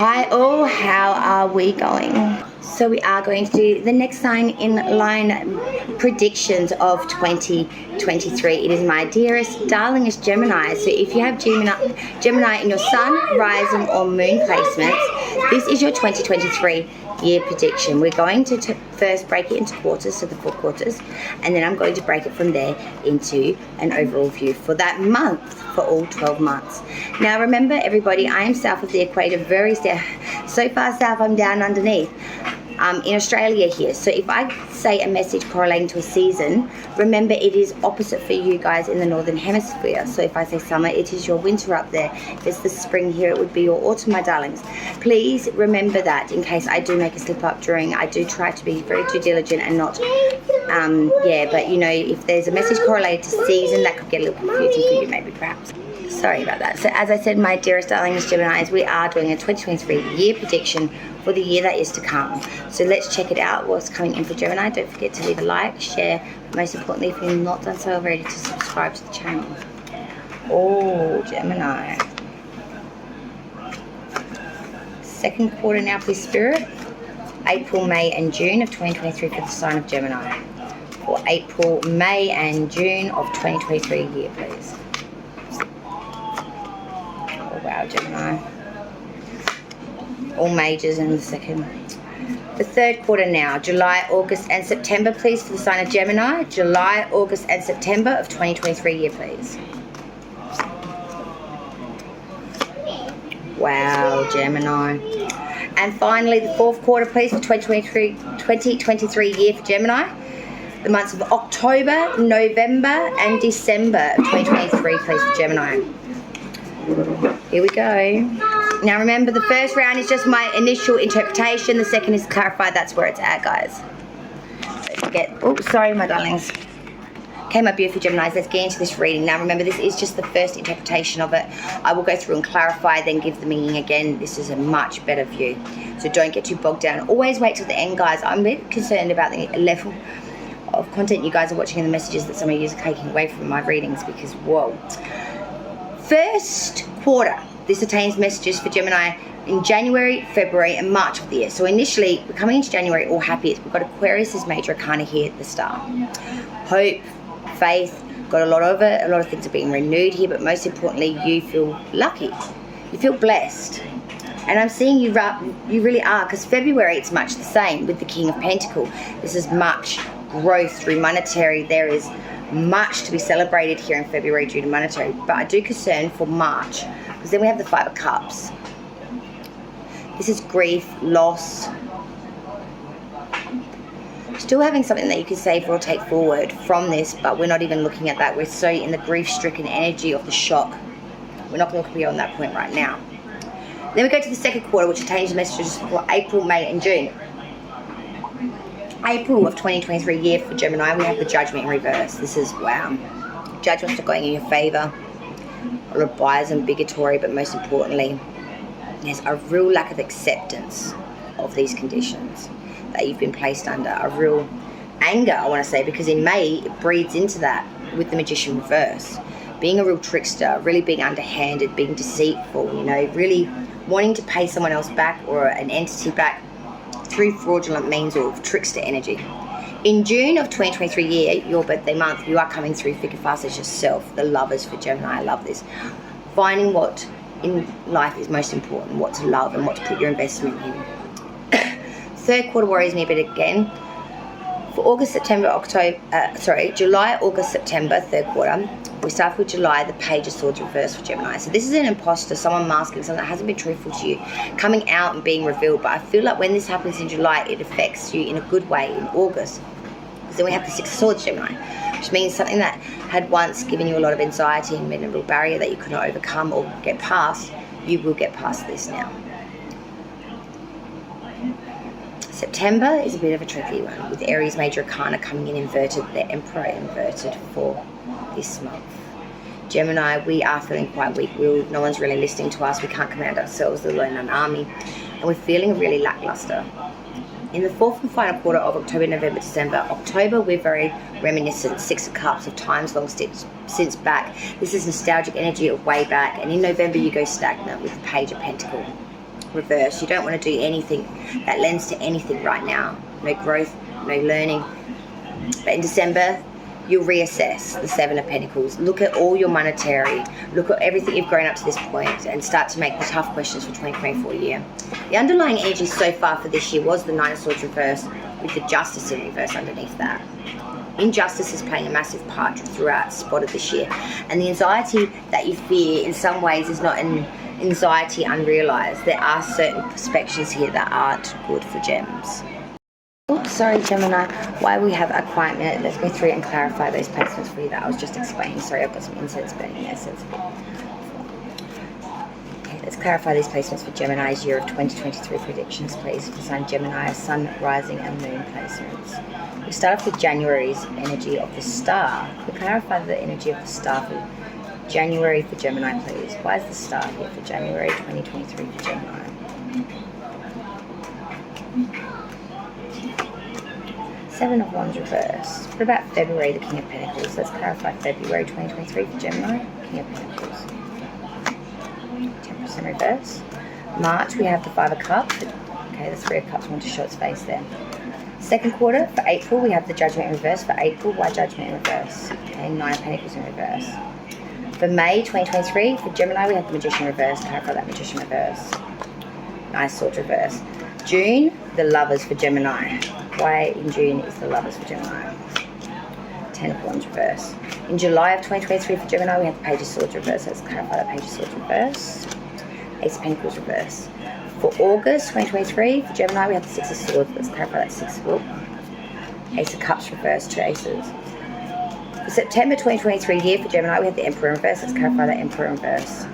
Hi all, how are we going? So we are going to do the next sign in line predictions of 2023. It is my dearest, darlingest Gemini. So if you have Gemini in your sun, rising or moon placements, this is your 2023 year prediction. We're going to first break it into quarters, so the 4 quarters, and then I'm going to break it from there into an overall view for that month, for all 12 months. Now remember everybody, I am south of the equator, very so far south I'm down underneath. In Australia here, so if I say a message correlating to a season, remember it is opposite for you guys in the northern hemisphere. So if I say summer, it is your winter up there. If it's the spring here, it would be your autumn, my darlings. Please remember that in case I do make a slip up during. I do try to be very due diligent and not but you know, if there's a message correlated to season, that could get a little confusing for you maybe perhaps. Sorry about that. So as I said, my dearest darlings Geminis, we are doing a 2023 year prediction for the year that is to come. So let's check it out, what's coming in for Gemini. Don't forget to leave a like, share, but most importantly, if you've not done so already, to subscribe to the channel. Oh, Gemini. Second quarter now, please, Spirit. April, May and June of 2023 for the sign of Gemini. For April, May and June of 2023 year, please. Oh, wow, Gemini. All majors in the second. The third quarter now, July, August and September, please, for the sign of Gemini. July, August and September of 2023 year, please. Wow, Gemini. And finally, the fourth quarter, please, for 2023 year for Gemini. The months of October, November and December of 2023, please, for Gemini. Here we go. Now remember, the first round is just my initial interpretation. The second is clarified. That's where it's at, guys. Don't forget. Oh, sorry, my darlings. Okay, my beautiful Geminis, let's get into this reading. Now remember, this is just the first interpretation of it. I will go through and clarify, then give the meaning again. This is a much better view. So don't get too bogged down. Always wait till the end, guys. I'm a bit concerned about the level of content you guys are watching and the messages that some of you are taking away from my readings because, whoa. First quarter. This attains messages for Gemini in January, February and March of the year. So initially, we're coming into January all happy. We've got Aquarius' major arcana here at the start. Hope, faith, got a lot of it. A lot of things are being renewed here, but most importantly, you feel lucky. You feel blessed. And I'm seeing you really are, because February, it's much the same with the King of Pentacles. This is much growth through monetary. There is much to be celebrated here in February due to monetary. But I do concern for March, because then we have the Five of Cups. This is grief, loss. Still having something that you can save or take forward from this, but we're not even looking at that. We're so in the grief-stricken energy of the shock. We're not going to look beyond that point right now. Then we go to the second quarter, which contains the messages for April, May and June. April of 2023 year for Gemini, we have the Judgment in reverse. This is, wow. Judgments are going in your favor. A lot of bias and bigotry, but most importantly, there's a real lack of acceptance of these conditions that you've been placed under. A real anger, I want to say, because in May, it breeds into that with the Magician reverse. Being a real trickster, really being underhanded, being deceitful, you know, really wanting to pay someone else back or an entity back through fraudulent means or trickster energy. In June of 2023 year, your birthday month, you are coming through thick and fast as yourself. The lovers for Gemini, I love this. Finding what in life is most important, what to love and what to put your investment in. Third quarter worries me a bit again. For August, September, July, August, September, third quarter, we start with July, the Page of Swords reverse for Gemini. So this is an imposter, someone masking something that hasn't been truthful to you, coming out and being revealed. But I feel like when this happens in July, it affects you in a good way in August. Because then we have the Six of Swords, Gemini, which means something that had once given you a lot of anxiety and been a real barrier that you could not overcome or get past, you will get past this now. September is a bit of a tricky one, with Aries major arcana coming in inverted, the Emperor inverted for this month. Gemini, we are feeling quite weak-willed. No one's really listening to us. We can't command ourselves, let alone an army. And we're feeling really lackluster. In the fourth and final quarter of October, November, December, October, we're very reminiscent. Six of Cups of times long since back. This is nostalgic energy of way back. And in November, you go stagnant with the Page of Pentacles. reverse. You don't want to do anything that lends to anything right now. No growth, no learning. But in December, you'll reassess the Seven of Pentacles. Look at all your monetary. Look at everything you've grown up to this point and start to make the tough questions for 2024 year. The underlying energy so far for this year was the Nine of Swords reverse with the Justice in reverse underneath that. Injustice is playing a massive part throughout spot of this year. And the anxiety that you fear in some ways is not an anxiety unrealized. There are certain perspectives here that aren't good for gems. Oops, sorry Gemini, while we have a quiet minute, let's go through and clarify those placements for you that I was just explaining. Sorry, I've got some incense burning there. Okay, let's clarify these placements for Gemini's year of 2023 predictions, please. For sign Gemini, Sun, Rising and Moon placements. We start off with January's energy of the star. We clarify the energy of the star for January for Gemini, please. Why is the star here for January 2023 for Gemini? Seven of Wands reverse. What about February, the King of Pentacles? Let's clarify February 2023 for Gemini, King of Pentacles. Temperance in reverse. March, we have the Five of Cups. Okay, the Three of Cups want to show its face there. Second quarter, for April, we have the Judgment in reverse. For April, why Judgment in reverse? Okay, Nine of Pentacles in reverse. For May 2023, for Gemini, we have the Magician reverse. Clarify that Magician reverse. Nice Swords reverse. June, the Lovers for Gemini. Why in June is the Lovers for Gemini? Ten of Wands reverse. In July of 2023 for Gemini, we have the Page of Swords reverse. Let's clarify that Page of Swords reverse. Ace of Pentacles reverse. For August 2023 for Gemini, we have the Six of Swords. Let's clarify that Six of Swords. Ace of Cups reverse, two aces. For September 2023 year for Gemini, we have the Emperor in reverse. Let's clarify that Emperor in reverse.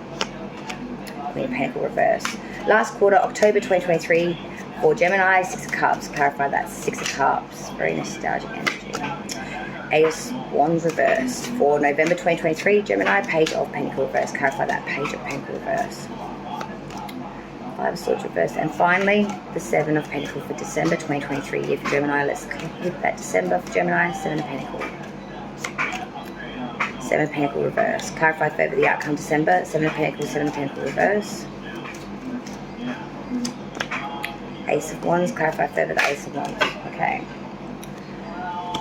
Queen of Pentacles reverse. Last quarter, October 2023 for Gemini, Six of Cups. Clarify that Six of Cups. Very nostalgic energy. Ace of Wands reversed. For November 2023, Gemini, Page of Pentacles reverse. Clarify that Page of Pentacles reverse. Five of Swords reverse. And finally, the Seven of Pentacles for December 2023 year for Gemini. Let's hit that December for Gemini, Seven of Pentacles. Seven of Pentacles reverse. Clarify further the outcome December. Seven of Pentacles, Seven of Pentacles reverse. Ace of Wands. Clarify further the Ace of Wands. Okay.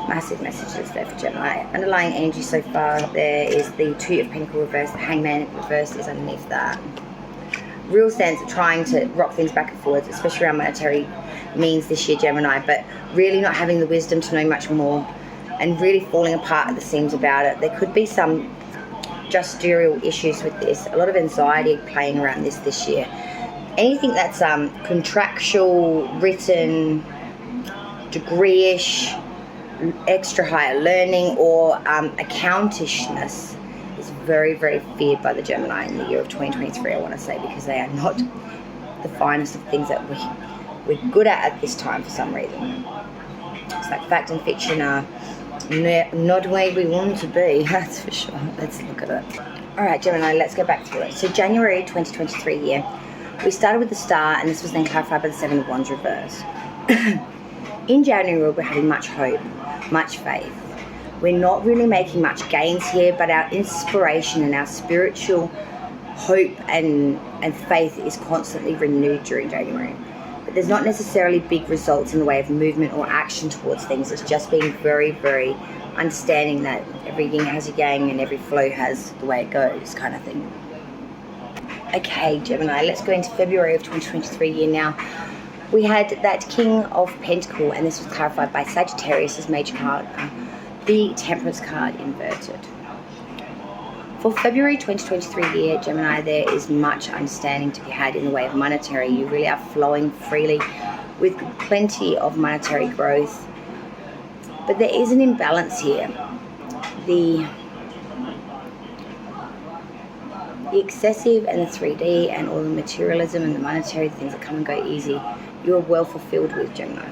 Massive messages there for Gemini. Underlying energy so far there is the Two of Pentacles reverse. The Hangman reverse is underneath that. Real sense of trying to rock things back and forwards, especially around monetary means this year, Gemini, but really not having the wisdom to know much more and really falling apart at the seams about it. There could be some justicial issues with this, a lot of anxiety playing around this year. Anything that's contractual, written, degree-ish, extra higher learning, or accountishness is very, very feared by the Gemini in the year of 2023, I want to say, because they are not the finest of things that we're good at this time for some reason. It's like fact and fiction are not the way we want to be, that's for sure. Let's look at it. Alright Gemini, let's go back through it. So January 2023 year, we started with the Star, and this was then clarified by the Seven of Wands reverse. In January, we're having much hope, much faith. We're not really making much gains here, but our inspiration and our spiritual hope and faith is constantly renewed during January. But there's not necessarily big results in the way of movement or action towards things. It's just being very, very understanding that every yin has a yang and every flow has the way it goes, kind of thing. Okay, Gemini, let's go into February of 2023 year now. We had that King of Pentacles, and this was clarified by Sagittarius' major card, the Temperance card inverted. For February 2023 year, Gemini, there is much understanding to be had in the way of monetary. You really are flowing freely with plenty of monetary growth. But there is an imbalance here. The excessive and the 3D and all the materialism and the monetary things that come and go easy, you are well fulfilled with, Gemini.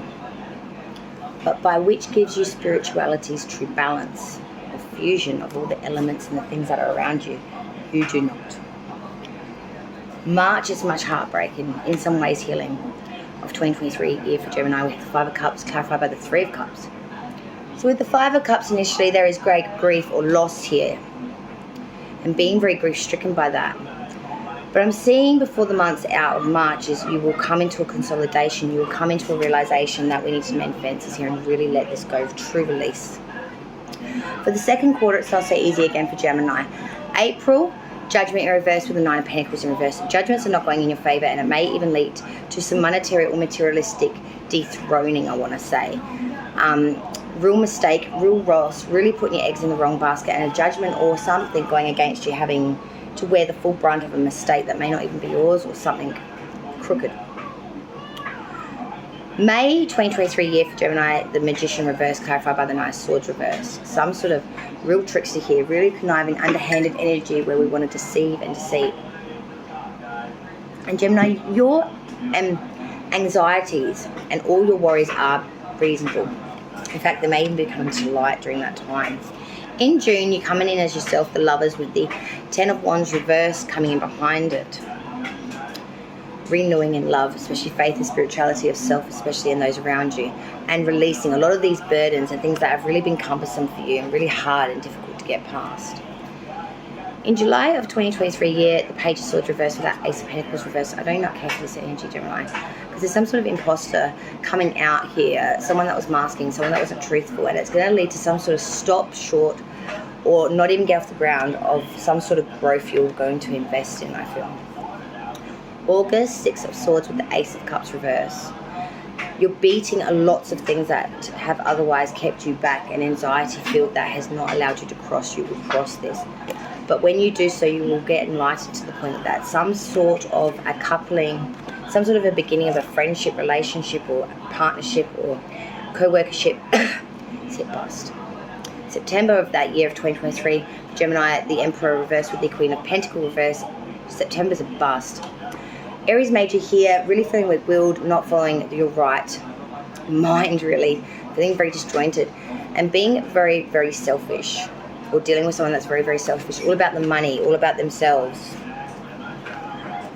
But by which gives you spirituality's true balance, or fusion of all the elements and the things that are around you, you do not. March is much heartbreaking, in some ways healing, of 2023 year for Gemini. We have the Five of Cups clarified by the Three of Cups. So with the Five of Cups initially, there is great grief or loss here, and being very grief stricken by that. But I'm seeing before the month's out of March is you will come into a consolidation, you will come into a realization that we need to mend fences here and really let this go, true release. For the second quarter, it's not so easy again for Gemini. April, Judgment in reverse with the Nine of Pentacles in reverse. Judgments are not going in your favor, and it may even lead to some monetary or materialistic dethroning, I want to say. Real mistake, real loss, really putting your eggs in the wrong basket, and a judgment or something going against you having to wear the full brunt of a mistake that may not even be yours, or something crooked. May 2023 year for Gemini, the Magician reverse, clarified by the Knight of Swords reverse. Some sort of real trickster here, really conniving, underhanded energy where we want to deceive and deceive. And Gemini, your anxieties and all your worries are reasonable. In fact, they may even be coming to light during that time. In June, you're coming in as yourself, the Lovers, with the Ten of Wands reverse coming in behind it. Renewing in love, especially faith and spirituality of self, especially in those around you, and releasing a lot of these burdens and things that have really been cumbersome for you and really hard and difficult to get past. In July of 2023 year, the Page of Swords reverse with that Ace of Pentacles reverse. I do not care for this energy, Gemini, because there's some sort of imposter coming out here, someone that was masking, someone that wasn't truthful, and it's going to lead to some sort of stop short or not even get off the ground of some sort of growth you're going to invest in, I feel. August, Six of Swords with the Ace of Cups reverse. You're beating lots of things that have otherwise kept you back, an anxiety field that has not allowed you to cross. You will cross this. But when you do so, you will get enlightened to the point that some sort of a coupling, some sort of a beginning of a friendship, relationship, or partnership, or co-workership is hit bust. September of that year of 2023, Gemini, the Emperor reverse with the Queen of Pentacles reverse. September's a bust. Aries major here, really feeling weak-willed, not following your right mind, really, feeling very disjointed, and being very, very selfish, or dealing with someone that's very, very selfish, all about the money, all about themselves.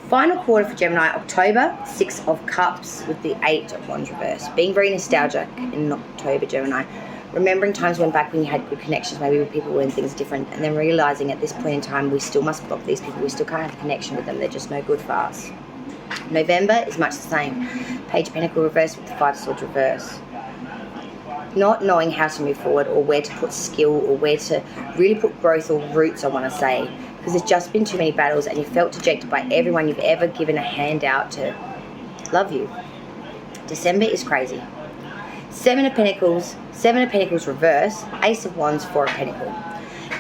Final quarter for Gemini, October, Six of Cups with the Eight of Wands reverse. Being very nostalgic in October, Gemini. Remembering times when back when you had good connections, maybe with people when things are different, and then realizing at this point in time we still must block these people, we still can't have a connection with them, they're just no good for us. November is much the same. Page of Pentacles reverse with the Five of Swords reverse. Not knowing how to move forward, or where to put skill, or where to really put growth or roots, I want to say, because there's just been too many battles and you felt dejected by everyone you've ever given a hand out to love you. December is crazy. Seven of Pentacles reverse, Ace of Wands, Four of Pentacles.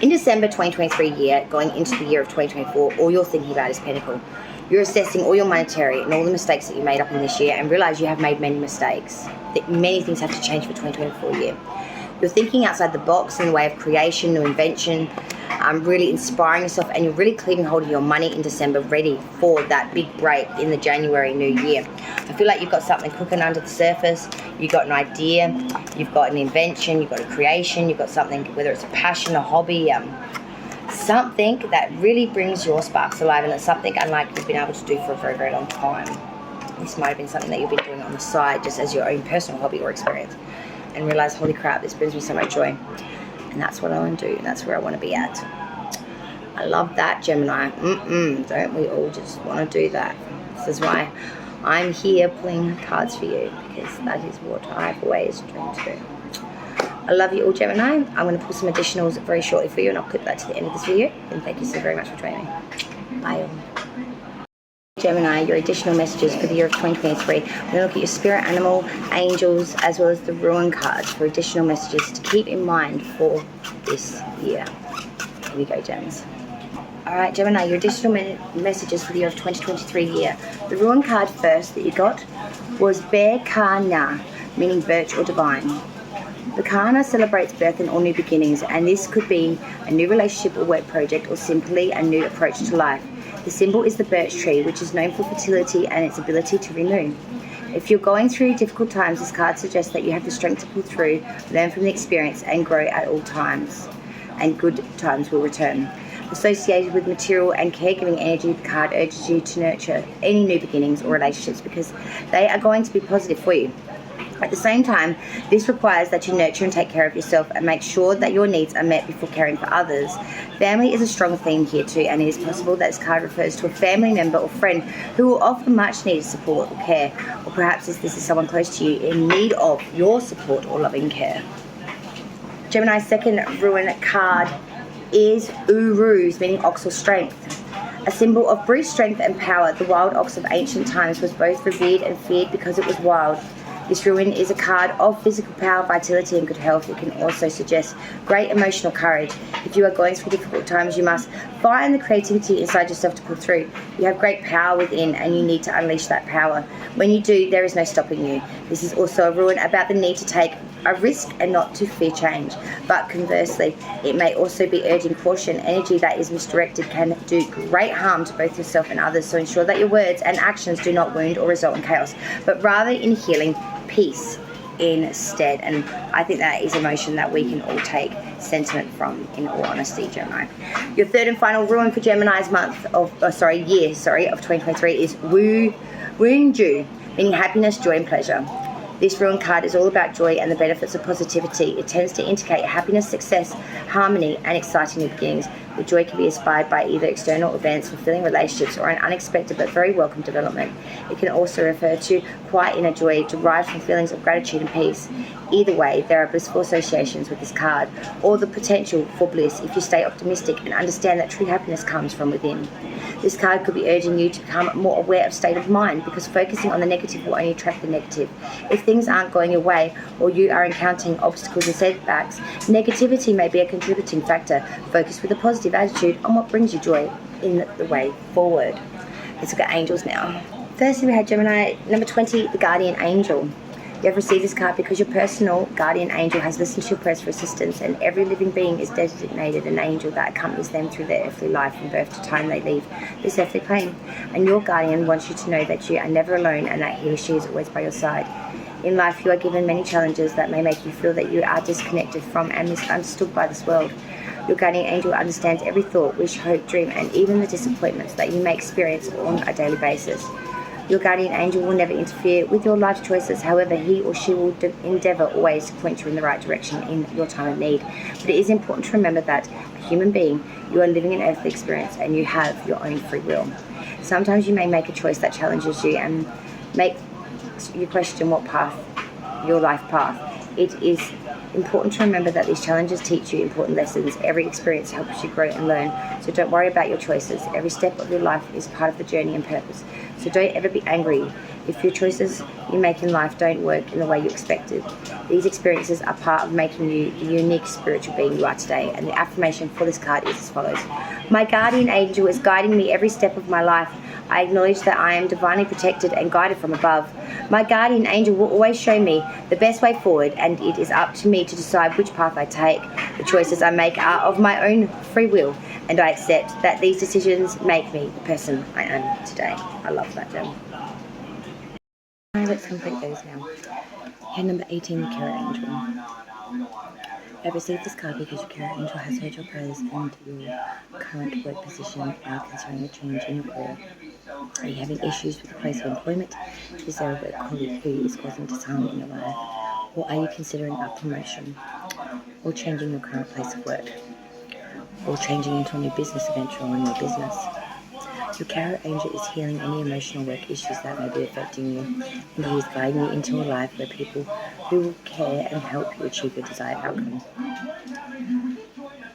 In December 2023 year, going into the year of 2024, all you're thinking about is Pentacle. You're assessing all your monetary and all the mistakes that you made up in this year, and realize you have made many mistakes. That many things have to change for 2024 year. You're thinking outside the box in the way of creation, new invention, really inspiring yourself, and you're really cleaning hold of your money in December, ready for that big break in the January new year. I feel like you've got something cooking under the surface. You've got an idea, you've got an invention, you've got a creation, you've got something, whether it's a passion, a hobby, something that really brings your sparks alive, and it's something unlike you've been able to do for a very, very long time. This might have been something that you've been doing on the side just as your own personal hobby or experience, and realize, holy crap, this brings me so much joy, and that's what I want to do, and that's where I want to be at. I love that, Gemini. Don't we all just want to do that? This is why I'm here pulling cards for you, because that is what I've always dreamed to do. I love you all, Gemini. I'm going to pull some additionals very shortly for you, and I'll clip that to the end of this video. And thank you so very much for joining me. Bye all. Gemini, your additional messages for the year of 2023. We're going to look at your spirit animal, angels, as well as the ruin cards for additional messages to keep in mind for this year. Here we go, Gems. Alright, Gemini, your additional messages for the year of 2023 year. The ruin card first that you got was Bear Kana, meaning birch or divine. The Kana celebrates birth and all new beginnings, and this could be a new relationship or work project, or simply a new approach to life. The symbol is the birch tree, which is known for fertility and its ability to renew. If you're going through difficult times, this card suggests that you have the strength to pull through, learn from the experience, and grow at all times, and good times will return. Associated with material and caregiving energy, the card urges you to nurture any new beginnings or relationships, because they are going to be positive for you. At the same time, this requires that you nurture and take care of yourself and make sure that your needs are met before caring for others. Family is a strong theme here too, and it is possible that this card refers to a family member or friend who will offer much needed support or care, or perhaps this is someone close to you in need of your support or loving care. Gemini's second ruin card is Urus, meaning ox or strength. A symbol of brute strength and power, the wild ox of ancient times was both revered and feared because it was wild. This ruin is a card of physical power, vitality and good health. It can also suggest great emotional courage. If you are going through difficult times, you must find the creativity inside yourself to pull through. You have great power within and you need to unleash that power. When you do, there is no stopping you. This is also a ruin about the need to take a risk and not to fear change. But conversely, it may also be urging caution. Energy that is misdirected can do great harm to both yourself and others. So ensure that your words and actions do not wound or result in chaos, but rather in healing, peace instead. And I think that is emotion that we can all take sentiment from, in all honesty, Gemini. Your third and final ruin for Gemini's year of 2023 is Wunju, meaning happiness, joy and pleasure. This ruin card is all about joy and the benefits of positivity. It tends to indicate happiness, success, harmony, and exciting new beginnings. The joy can be inspired by either external events, fulfilling relationships, or an unexpected but very welcome development. It can also refer to quiet inner joy derived from feelings of gratitude and peace. Either way, there are blissful associations with this card, or the potential for bliss if you stay optimistic and understand that true happiness comes from within. This card could be urging you to become more aware of state of mind, because focusing on the negative will only attract the negative. If things aren't going your way or you are encountering obstacles and setbacks, negativity may be a contributing factor. Focus with a positive attitude on what brings you joy in the way forward. Let's look at angels now. Firstly, we had Gemini number 20, the guardian angel. You have received this card because your personal guardian angel has listened to your prayers for assistance, and every living being is designated an angel that accompanies them through their earthly life from birth to time they leave this earthly plane. And your guardian wants you to know that you are never alone and that he or she is always by your side. In life, you are given many challenges that may make you feel that you are disconnected from and misunderstood by this world. Your guardian angel understands every thought, wish, hope, dream, and even the disappointments that you may experience on a daily basis. Your guardian angel will never interfere with your life choices. However, he or she will endeavour always to point you in the right direction in your time of need. But it is important to remember that, a human being, you are living an earthly experience and you have your own free will. Sometimes you may make a choice that challenges you and make you question your life path. It is important to remember that these challenges teach you important lessons. Every experience helps you grow and learn, so don't worry about your choices. Every step of your life is part of the journey and purpose. So don't ever be angry if your choices you make in life don't work in the way you expected. These experiences are part of making you the unique spiritual being you are today. And the affirmation for this card is as follows. My guardian angel is guiding me every step of my life. I acknowledge that I am divinely protected and guided from above. My guardian angel will always show me the best way forward, and it is up to me to decide which path I take. The choices I make are of my own free will, and I accept that these decisions make me the person I am today. I love that, Gem. Let's complete those now. Hand number 18, the carrot angel. I've received this card because your carrot angel has heard your prayers and your current work position are considering a change in your career. Are you having issues with the place of employment? Is there a work colleague who is causing disharm in your life? Or are you considering a promotion? Or changing your current place of work? Or changing into a new business venture or a new business? Your carrot angel is healing any emotional work issues that may be affecting you, and he is guiding you into a life where people who will care and help you achieve your desired outcome.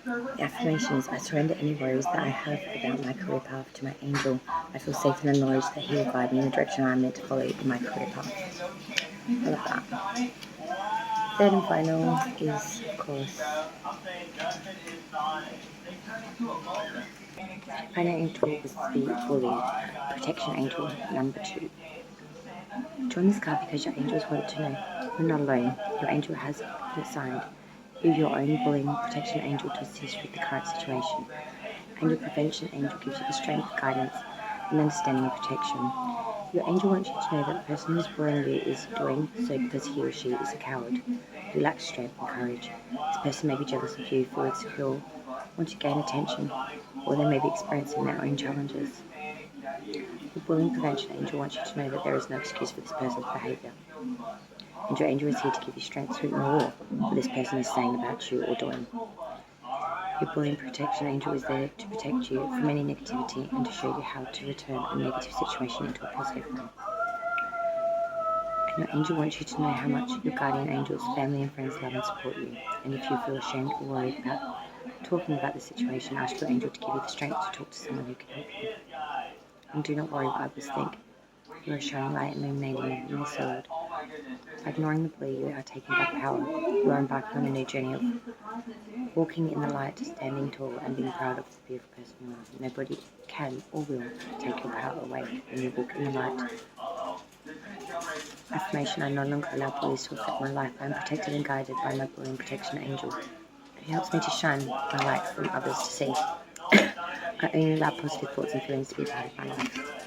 The affirmation is, I surrender any worries that I have about my career path to my angel. I feel safe in the knowledge that he will guide me in the direction I am meant to follow in my career path. I love that. Third and final is, of course, final angel is the bully, protection angel number 2. Join this card because your angels want to know you're not alone. Your angel has assigned you your own bullying protection angel to assist with the current situation, and your prevention angel gives you the strength, guidance, and understanding and protection. Your angel wants you to know that the person who's bullying you is doing so because he or she is a coward who lacks strength and courage. This person may be jealous of you, feel insecure, want to gain attention, or they may be experiencing their own challenges. The bullying prevention angel wants you to know that there is no excuse for this person's behaviour. And your angel is here to give you strength to ignore what this person is saying about you or doing. Your bullying protection angel is there to protect you from any negativity and to show you how to return a negative situation into a positive one. And your angel wants you to know how much your guardian angels, family and friends love and support you. And if you feel ashamed or worried about talking about the situation, ask your angel to give you the strength to talk to someone who can help you. And do not worry what others think. You are shining light and illuminating in this world. By ignoring the bully, you are taking back power. You are embarking on a new journey of walking in the light, standing tall, and being proud of the beautiful person you are. Nobody can or will take your power away when you walk in the light. Affirmation: I no longer allow bullies to affect my life. I am protected and guided by my bullying protection angel, who helps me to shine my light for others to see. I only allow positive thoughts and feelings to be a part of my life.